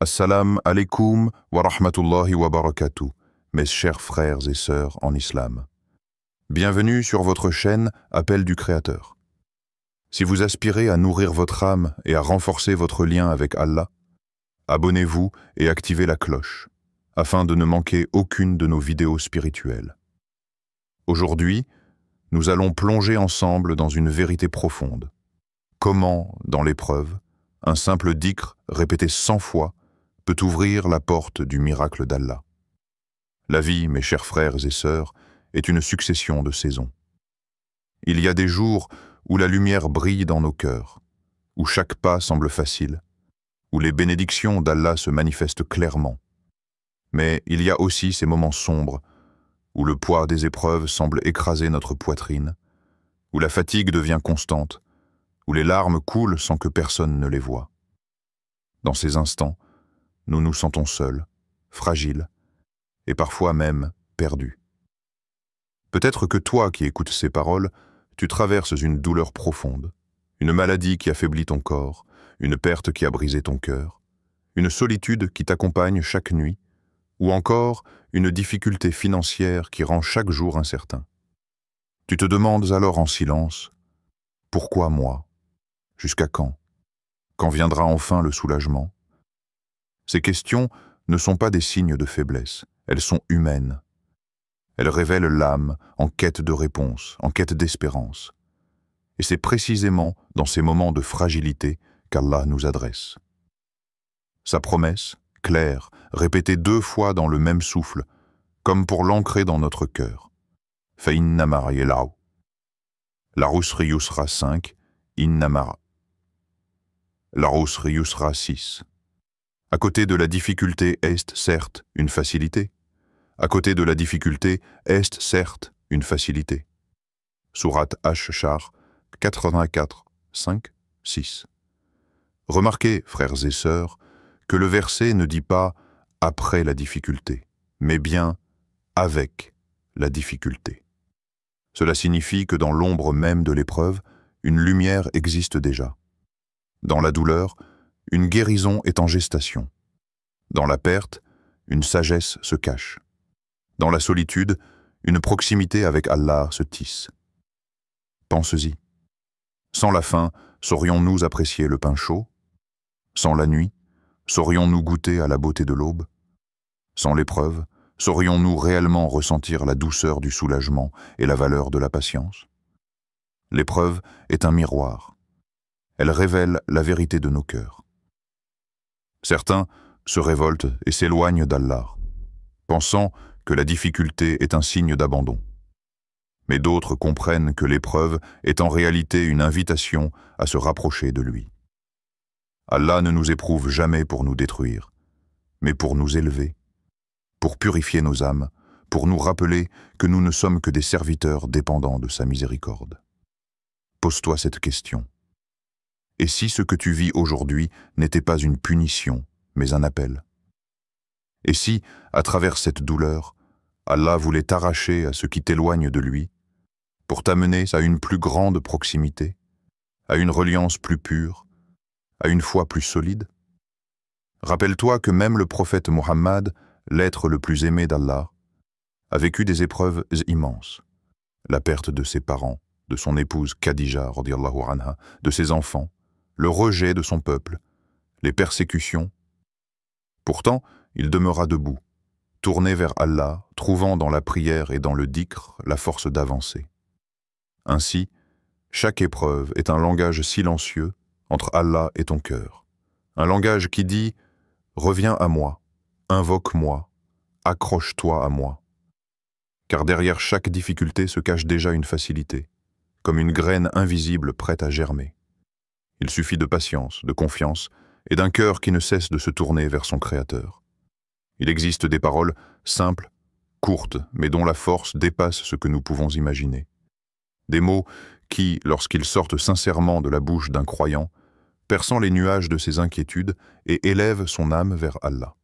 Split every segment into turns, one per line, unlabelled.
Assalam alaikum wa rahmatullahi wa barakatuh, mes chers frères et sœurs en islam. Bienvenue sur votre chaîne Appel du Créateur. Si vous aspirez à nourrir votre âme et à renforcer votre lien avec Allah, abonnez-vous et activez la cloche, afin de ne manquer aucune de nos vidéos spirituelles. Aujourd'hui, nous allons plonger ensemble dans une vérité profonde. Comment, dans l'épreuve, un simple dhikr répété 100 fois peut ouvrir la porte du miracle d'Allah. La vie, mes chers frères et sœurs, est une succession de saisons. Il y a des jours où la lumière brille dans nos cœurs, où chaque pas semble facile, où les bénédictions d'Allah se manifestent clairement. Mais il y a aussi ces moments sombres, où le poids des épreuves semble écraser notre poitrine, où la fatigue devient constante, où les larmes coulent sans que personne ne les voie. Dans ces instants, nous nous sentons seuls, fragiles, et parfois même perdus. Peut-être que toi qui écoutes ces paroles, tu traverses une douleur profonde, une maladie qui affaiblit ton corps, une perte qui a brisé ton cœur, une solitude qui t'accompagne chaque nuit, ou encore une difficulté financière qui rend chaque jour incertain. Tu te demandes alors en silence, « Pourquoi moi ? Jusqu'à quand ? Quand viendra enfin le soulagement ?» Ces questions ne sont pas des signes de faiblesse, elles sont humaines. Elles révèlent l'âme en quête de réponse, en quête d'espérance. Et c'est précisément dans ces moments de fragilité qu'Allah nous adresse. Sa promesse, claire, répétée 2 fois dans le même souffle, comme pour l'ancrer dans notre cœur. Fa'inna ma'ayelau. La Rusri Yusra 5, Inna ma'a. La Rusri Yusra 6. À côté de la difficulté est, certes, une facilité. À côté de la difficulté est, certes, une facilité. Sourate Ash-Shar 84, 5, 6. Remarquez, frères et sœurs, que le verset ne dit pas « après la difficulté », mais bien « avec la difficulté ». Cela signifie que dans l'ombre même de l'épreuve, une lumière existe déjà. Dans la douleur, une guérison est en gestation. Dans la perte, une sagesse se cache. Dans la solitude, une proximité avec Allah se tisse. Pense-y. Sans la faim, saurions-nous apprécier le pain chaud? Sans la nuit, saurions-nous goûter à la beauté de l'aube? Sans l'épreuve, saurions-nous réellement ressentir la douceur du soulagement et la valeur de la patience? L'épreuve est un miroir. Elle révèle la vérité de nos cœurs. Certains se révoltent et s'éloignent d'Allah, pensant que la difficulté est un signe d'abandon. Mais d'autres comprennent que l'épreuve est en réalité une invitation à se rapprocher de lui. Allah ne nous éprouve jamais pour nous détruire, mais pour nous élever, pour purifier nos âmes, pour nous rappeler que nous ne sommes que des serviteurs dépendants de sa miséricorde. Pose-toi cette question. Et si ce que tu vis aujourd'hui n'était pas une punition, mais un appel? Et si, à travers cette douleur, Allah voulait t'arracher à ce qui t'éloigne de lui, pour t'amener à une plus grande proximité, à une reliance plus pure, à une foi plus solide? Rappelle-toi que même le prophète Mohammed, l'être le plus aimé d'Allah, a vécu des épreuves immenses. La perte de ses parents, de son épouse Khadija, radiyallahu anha, de ses enfants, le rejet de son peuple, les persécutions. Pourtant, il demeura debout, tourné vers Allah, trouvant dans la prière et dans le dhikr la force d'avancer. Ainsi, chaque épreuve est un langage silencieux entre Allah et ton cœur. Un langage qui dit « Reviens à moi, invoque-moi, accroche-toi à moi ». Car derrière chaque difficulté se cache déjà une facilité, comme une graine invisible prête à germer. Il suffit de patience, de confiance et d'un cœur qui ne cesse de se tourner vers son Créateur. Il existe des paroles simples, courtes, mais dont la force dépasse ce que nous pouvons imaginer. Des mots qui, lorsqu'ils sortent sincèrement de la bouche d'un croyant, perçant les nuages de ses inquiétudes et élèvent son âme vers Allah.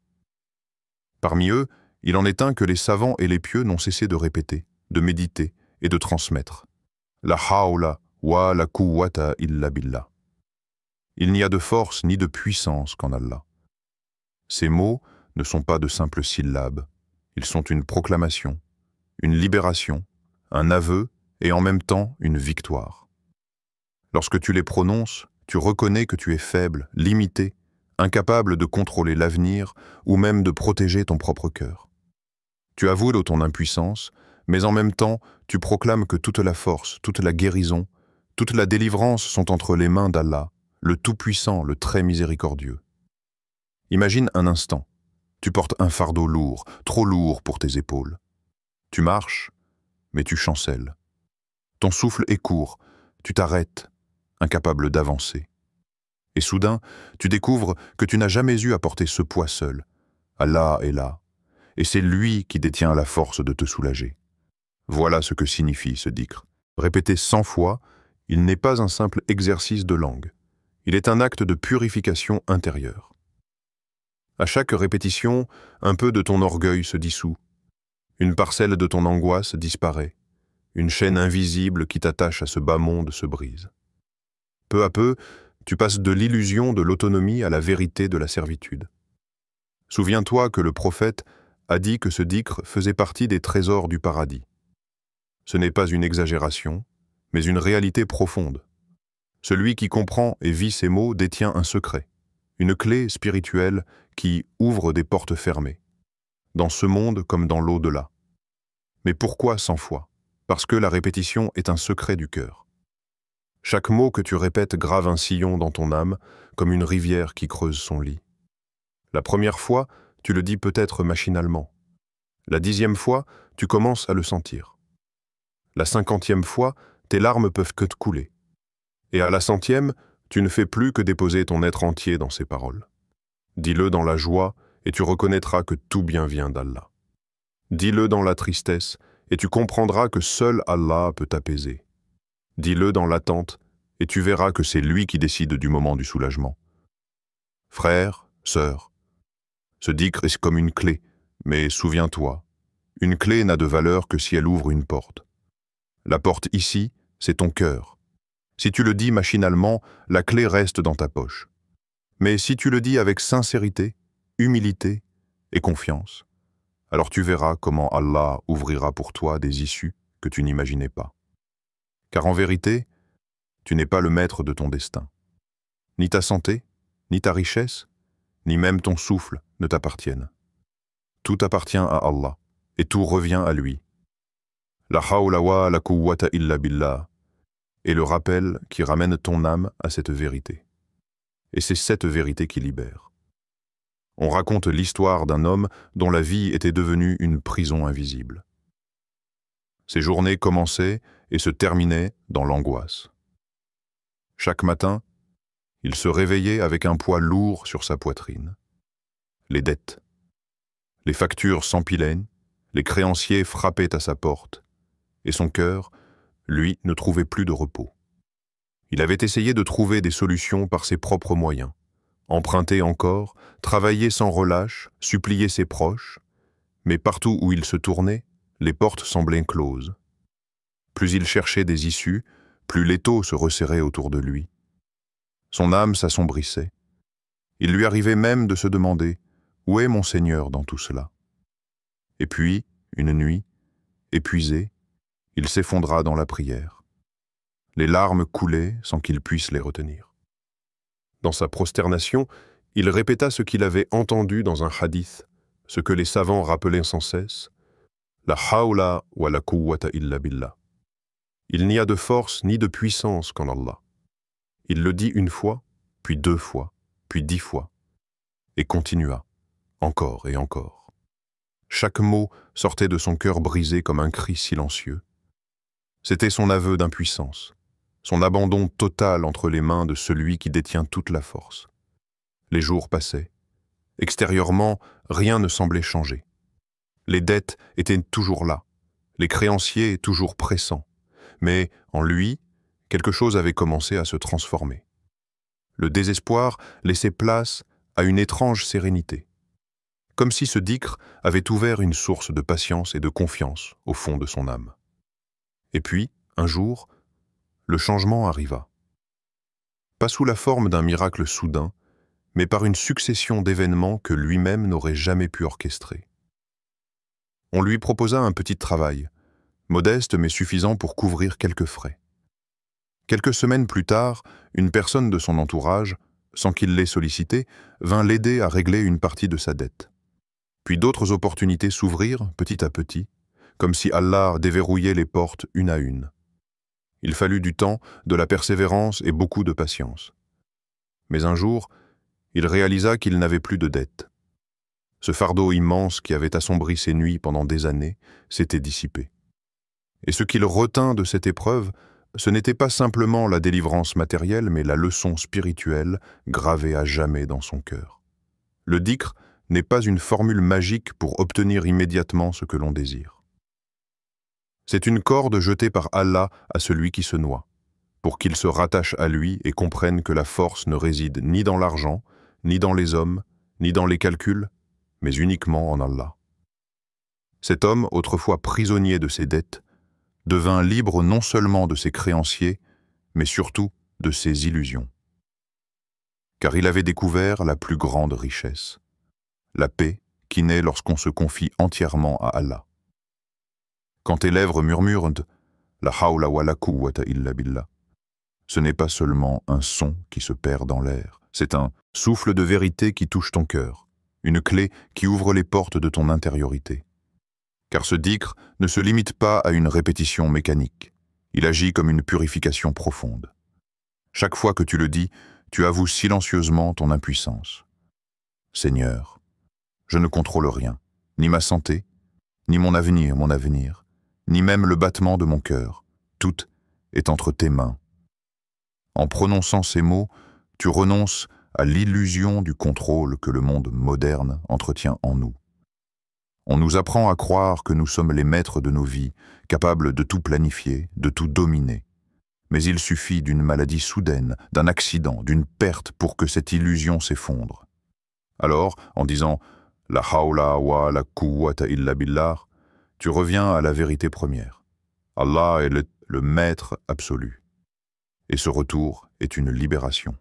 Parmi eux, il en est un que les savants et les pieux n'ont cessé de répéter, de méditer et de transmettre. La hawla wa la quwwata illa billah. Il n'y a de force ni de puissance qu'en Allah. Ces mots ne sont pas de simples syllabes, ils sont une proclamation, une libération, un aveu et en même temps une victoire. Lorsque tu les prononces, tu reconnais que tu es faible, limité, incapable de contrôler l'avenir ou même de protéger ton propre cœur. Tu avoues ton impuissance, mais en même temps, tu proclames que toute la force, toute la guérison, toute la délivrance sont entre les mains d'Allah, le Tout-Puissant, le Très Miséricordieux. Imagine un instant, tu portes un fardeau lourd, trop lourd pour tes épaules. Tu marches, mais tu chancelles. Ton souffle est court, tu t'arrêtes, incapable d'avancer. Et soudain, tu découvres que tu n'as jamais eu à porter ce poids seul. Allah est là, et c'est lui qui détient la force de te soulager. Voilà ce que signifie ce dhikr. Répété 100 fois, il n'est pas un simple exercice de langue. Il est un acte de purification intérieure. À chaque répétition, un peu de ton orgueil se dissout. Une parcelle de ton angoisse disparaît. Une chaîne invisible qui t'attache à ce bas monde se brise. Peu à peu, tu passes de l'illusion de l'autonomie à la vérité de la servitude. Souviens-toi que le prophète a dit que ce dhikr faisait partie des trésors du paradis. Ce n'est pas une exagération, mais une réalité profonde. Celui qui comprend et vit ces mots détient un secret, une clé spirituelle qui ouvre des portes fermées, dans ce monde comme dans l'au-delà. Mais pourquoi 100 fois? Parce que la répétition est un secret du cœur. Chaque mot que tu répètes grave un sillon dans ton âme, comme une rivière qui creuse son lit. La première fois, tu le dis peut-être machinalement. La 10e fois, tu commences à le sentir. La 50e fois, tes larmes peuvent que te couler. Et à la 100e, tu ne fais plus que déposer ton être entier dans ces paroles. Dis-le dans la joie, et tu reconnaîtras que tout bien vient d'Allah. Dis-le dans la tristesse, et tu comprendras que seul Allah peut t'apaiser. Dis-le dans l'attente, et tu verras que c'est lui qui décide du moment du soulagement. Frère, sœur, ce dhikr est comme une clé, mais souviens-toi, une clé n'a de valeur que si elle ouvre une porte. La porte ici, c'est ton cœur. Si tu le dis machinalement, la clé reste dans ta poche. Mais si tu le dis avec sincérité, humilité et confiance, alors tu verras comment Allah ouvrira pour toi des issues que tu n'imaginais pas. Car en vérité, tu n'es pas le maître de ton destin. Ni ta santé, ni ta richesse, ni même ton souffle ne t'appartiennent. Tout appartient à Allah, et tout revient à lui. La hawla wa la quwwata illa billah est le rappel qui ramène ton âme à cette vérité. Et c'est cette vérité qui libère. On raconte l'histoire d'un homme dont la vie était devenue une prison invisible. Ses journées commençaient et se terminaient dans l'angoisse. Chaque matin, il se réveillait avec un poids lourd sur sa poitrine. Les dettes. Les factures s'empilaient, les créanciers frappaient à sa porte, et son cœur, lui, ne trouvait plus de repos. Il avait essayé de trouver des solutions par ses propres moyens, emprunter encore, travailler sans relâche, supplier ses proches, mais partout où il se tournait, les portes semblaient closes. Plus il cherchait des issues, plus l'étau se resserrait autour de lui. Son âme s'assombrissait. Il lui arrivait même de se demander « Où est mon Seigneur dans tout cela ?» Et puis, une nuit, épuisé, il s'effondra dans la prière. Les larmes coulaient sans qu'il puisse les retenir. Dans sa prosternation, il répéta ce qu'il avait entendu dans un hadith, ce que les savants rappelaient sans cesse, « La hawla wa la quwwata illa billah ». Il n'y a de force ni de puissance qu'en Allah. Il le dit une fois, puis 2 fois, puis 10 fois, et continua, encore et encore. Chaque mot sortait de son cœur brisé comme un cri silencieux. C'était son aveu d'impuissance, son abandon total entre les mains de celui qui détient toute la force. Les jours passaient. Extérieurement, rien ne semblait changer. Les dettes étaient toujours là, les créanciers toujours pressants, mais en lui, quelque chose avait commencé à se transformer. Le désespoir laissait place à une étrange sérénité, comme si ce dhikr avait ouvert une source de patience et de confiance au fond de son âme. Et puis, un jour, le changement arriva. Pas sous la forme d'un miracle soudain, mais par une succession d'événements que lui-même n'aurait jamais pu orchestrer. On lui proposa un petit travail, modeste mais suffisant pour couvrir quelques frais. Quelques semaines plus tard, une personne de son entourage, sans qu'il l'ait sollicité, vint l'aider à régler une partie de sa dette. Puis d'autres opportunités s'ouvrirent petit à petit, comme si Allah déverrouillait les portes une à une. Il fallut du temps, de la persévérance et beaucoup de patience. Mais un jour, il réalisa qu'il n'avait plus de dette. Ce fardeau immense qui avait assombri ses nuits pendant des années s'était dissipé. Et ce qu'il retint de cette épreuve, ce n'était pas simplement la délivrance matérielle, mais la leçon spirituelle gravée à jamais dans son cœur. Le dhikr n'est pas une formule magique pour obtenir immédiatement ce que l'on désire. C'est une corde jetée par Allah à celui qui se noie, pour qu'il se rattache à lui et comprenne que la force ne réside ni dans l'argent, ni dans les hommes, ni dans les calculs, mais uniquement en Allah. Cet homme, autrefois prisonnier de ses dettes, devint libre non seulement de ses créanciers, mais surtout de ses illusions. Car il avait découvert la plus grande richesse, la paix qui naît lorsqu'on se confie entièrement à Allah. Quand tes lèvres murmurent « La hawla wa la quwwata illa billah », ce n'est pas seulement un son qui se perd dans l'air, c'est un souffle de vérité qui touche ton cœur, une clé qui ouvre les portes de ton intériorité. Car ce dhikr ne se limite pas à une répétition mécanique, il agit comme une purification profonde. Chaque fois que tu le dis, tu avoues silencieusement ton impuissance. Seigneur, je ne contrôle rien, ni ma santé, ni mon avenir, ni même le battement de mon cœur. Tout est entre tes mains. En prononçant ces mots, tu renonces à l'illusion du contrôle que le monde moderne entretient en nous. On nous apprend à croire que nous sommes les maîtres de nos vies, capables de tout planifier, de tout dominer. Mais il suffit d'une maladie soudaine, d'un accident, d'une perte pour que cette illusion s'effondre. Alors, en disant « La hawla wa la quwwata illa billah », tu reviens à la vérité première. Allah est le maître absolu. Et ce retour est une libération.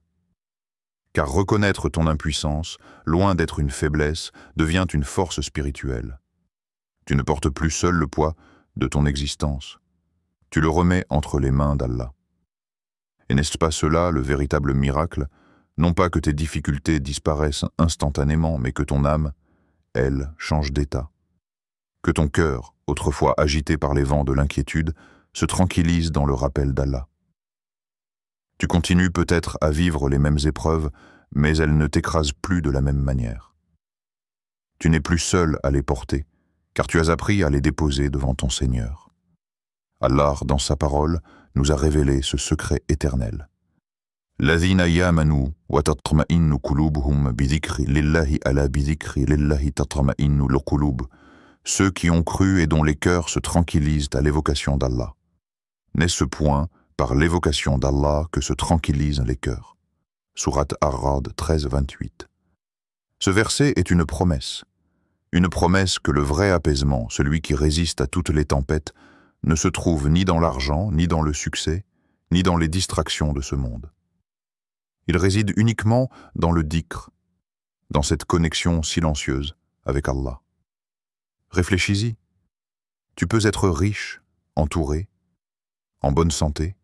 Car reconnaître ton impuissance, loin d'être une faiblesse, devient une force spirituelle. Tu ne portes plus seul le poids de ton existence. Tu le remets entre les mains d'Allah. Et n'est-ce pas cela le véritable miracle? Non pas que tes difficultés disparaissent instantanément, mais que ton âme, elle, change d'état. Que ton cœur, autrefois agité par les vents de l'inquiétude, se tranquillise dans le rappel d'Allah. Tu continues peut-être à vivre les mêmes épreuves, mais elles ne t'écrasent plus de la même manière. Tu n'es plus seul à les porter, car tu as appris à les déposer devant ton Seigneur. Allah, dans sa parole, nous a révélé ce secret éternel. L'adhina yamanu wa tatma'innu qulubuhum bidhikri lillahi ala bidhikri lillahi tatma'innu l'qulub. Ceux qui ont cru et dont les cœurs se tranquillisent à l'évocation d'Allah. N'est-ce point par l'évocation d'Allah que se tranquillisent les cœurs? Sourate Ar-Ra'd 13-28. Ce verset est une promesse que le vrai apaisement, celui qui résiste à toutes les tempêtes, ne se trouve ni dans l'argent, ni dans le succès, ni dans les distractions de ce monde. Il réside uniquement dans le dhikr, dans cette connexion silencieuse avec Allah. Réfléchis-y. Tu peux être riche, entouré, en bonne santé,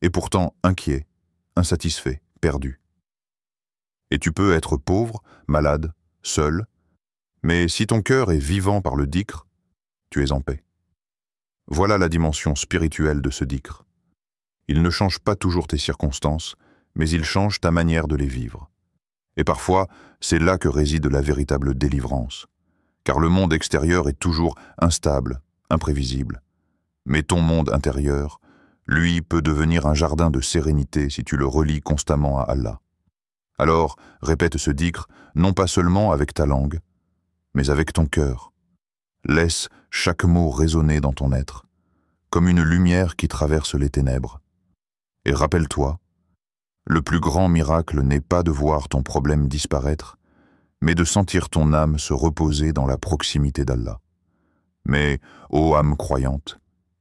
et pourtant inquiet, insatisfait, perdu. Et tu peux être pauvre, malade, seul, mais si ton cœur est vivant par le dhikr, tu es en paix. Voilà la dimension spirituelle de ce dhikr. Il ne change pas toujours tes circonstances, mais il change ta manière de les vivre. Et parfois, c'est là que réside la véritable délivrance. Car le monde extérieur est toujours instable, imprévisible. Mais ton monde intérieur, lui, peut devenir un jardin de sérénité si tu le relis constamment à Allah. Alors, répète ce dhikr, non pas seulement avec ta langue, mais avec ton cœur. Laisse chaque mot résonner dans ton être, comme une lumière qui traverse les ténèbres. Et rappelle-toi, le plus grand miracle n'est pas de voir ton problème disparaître, mais de sentir ton âme se reposer dans la proximité d'Allah. Mais, ô âme croyante,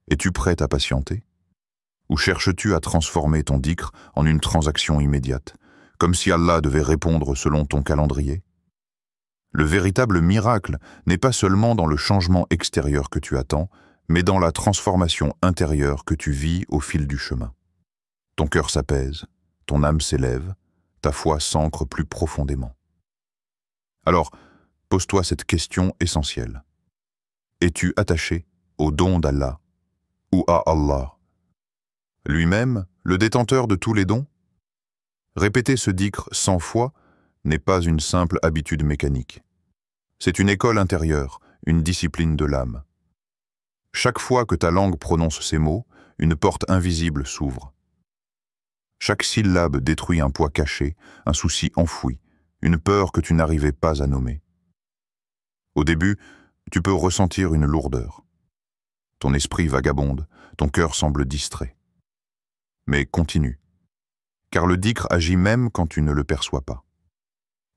es-tu prête à patienter? Ou cherches-tu à transformer ton dhikr en une transaction immédiate, comme si Allah devait répondre selon ton calendrier. Le véritable miracle n'est pas seulement dans le changement extérieur que tu attends, mais dans la transformation intérieure que tu vis au fil du chemin. Ton cœur s'apaise, ton âme s'élève, ta foi s'ancre plus profondément. Alors, pose-toi cette question essentielle. Es-tu attaché au don d'Allah ou à Allah? Lui-même, le détenteur de tous les dons? Répéter ce dhikr 100 fois n'est pas une simple habitude mécanique. C'est une école intérieure, une discipline de l'âme. Chaque fois que ta langue prononce ces mots, une porte invisible s'ouvre. Chaque syllabe détruit un poids caché, un souci enfoui, une peur que tu n'arrivais pas à nommer. Au début, tu peux ressentir une lourdeur. Ton esprit vagabonde, ton cœur semble distrait. Mais continue, car le dhikr agit même quand tu ne le perçois pas.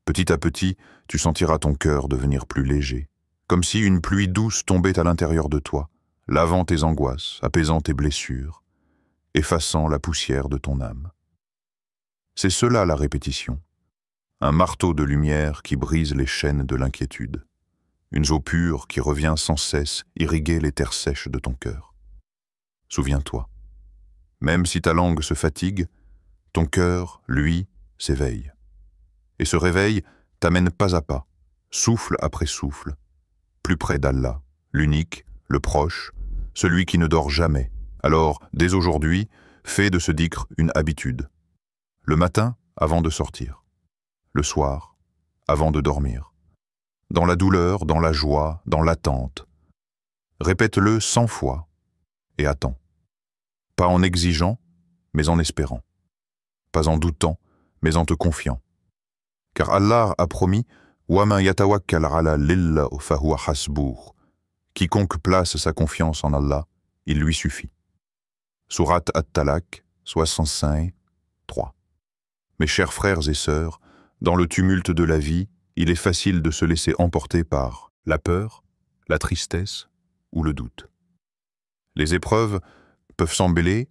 Petit à petit, tu sentiras ton cœur devenir plus léger, comme si une pluie douce tombait à l'intérieur de toi, lavant tes angoisses, apaisant tes blessures, effaçant la poussière de ton âme. C'est cela la répétition, un marteau de lumière qui brise les chaînes de l'inquiétude, une eau pure qui revient sans cesse irriguer les terres sèches de ton cœur. Souviens-toi, même si ta langue se fatigue, ton cœur, lui, s'éveille. Et ce réveil t'amène pas à pas, souffle après souffle, plus près d'Allah, l'unique, le proche, celui qui ne dort jamais. Alors, dès aujourd'hui, fais de ce dhikr une habitude. Le matin, avant de sortir. Le soir, avant de dormir. Dans la douleur, dans la joie, dans l'attente. Répète-le 100 fois et attends. Pas en exigeant, mais en espérant. Pas en doutant, mais en te confiant. Car Allah a promis « Wa yatawakkal ala lillah fahuwa hasbuh » Quiconque place sa confiance en Allah, il lui suffit. Sourate At-Talaq, 65, 3. Mes chers frères et sœurs, dans le tumulte de la vie, il est facile de se laisser emporter par la peur, la tristesse ou le doute. Les épreuves peuvent sembler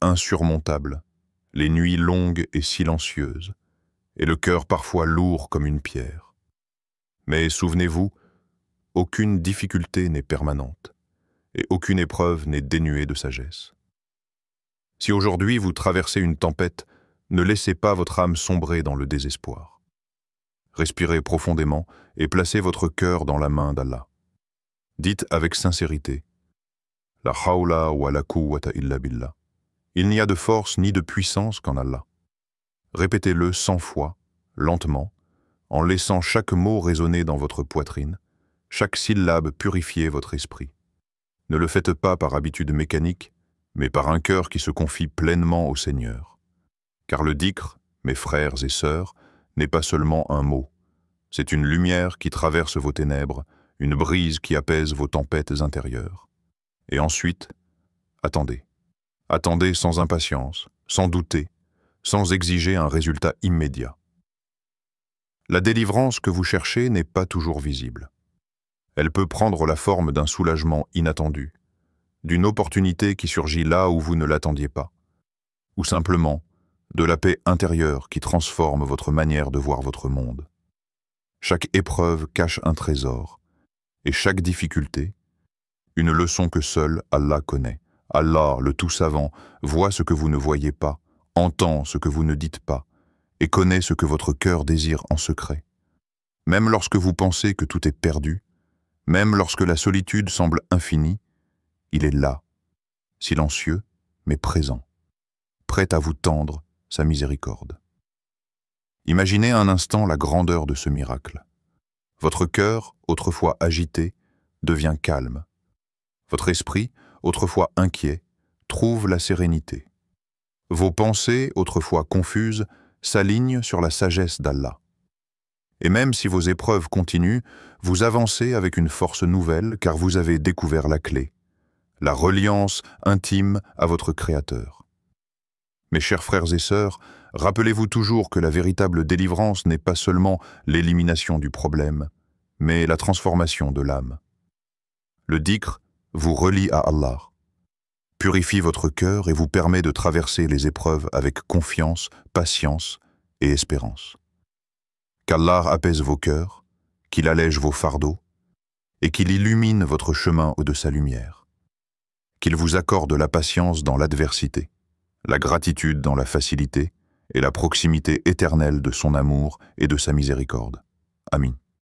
insurmontables, les nuits longues et silencieuses, et le cœur parfois lourd comme une pierre. Mais souvenez-vous, aucune difficulté n'est permanente, et aucune épreuve n'est dénuée de sagesse. Si aujourd'hui vous traversez une tempête, ne laissez pas votre âme sombrer dans le désespoir. Respirez profondément et placez votre cœur dans la main d'Allah. Dites avec sincérité « La hawla wa la quwwata illa billah » Il n'y a de force ni de puissance qu'en Allah. Répétez-le 100 fois, lentement, en laissant chaque mot résonner dans votre poitrine, chaque syllabe purifier votre esprit. Ne le faites pas par habitude mécanique, mais par un cœur qui se confie pleinement au Seigneur. Car le dhikr, mes frères et sœurs, n'est pas seulement un mot. C'est une lumière qui traverse vos ténèbres, une brise qui apaise vos tempêtes intérieures. Et ensuite, attendez. Attendez sans impatience, sans douter, sans exiger un résultat immédiat. La délivrance que vous cherchez n'est pas toujours visible. Elle peut prendre la forme d'un soulagement inattendu, d'une opportunité qui surgit là où vous ne l'attendiez pas, ou simplement de la paix intérieure qui transforme votre manière de voir votre monde. Chaque épreuve cache un trésor, et chaque difficulté, une leçon que seul Allah connaît. Allah, le tout-savant, voit ce que vous ne voyez pas, entend ce que vous ne dites pas, et connaît ce que votre cœur désire en secret. Même lorsque vous pensez que tout est perdu, même lorsque la solitude semble infinie, il est là, silencieux mais présent, prêt à vous tendre sa miséricorde. Imaginez un instant la grandeur de ce miracle. Votre cœur, autrefois agité, devient calme. Votre esprit, autrefois inquiet, trouve la sérénité. Vos pensées, autrefois confuses, s'alignent sur la sagesse d'Allah. Et même si vos épreuves continuent, vous avancez avec une force nouvelle car vous avez découvert la clé, la reliance intime à votre Créateur. Mes chers frères et sœurs, rappelez-vous toujours que la véritable délivrance n'est pas seulement l'élimination du problème, mais la transformation de l'âme. Le dhikr vous relie à Allah. purifie votre cœur et vous permet de traverser les épreuves avec confiance, patience et espérance. Qu'Allah apaise vos cœurs, qu'il allège vos fardeaux et qu'il illumine votre chemin de sa lumière. Qu'il vous accorde la patience dans l'adversité, la gratitude dans la facilité et la proximité éternelle de son amour et de sa miséricorde. Amin.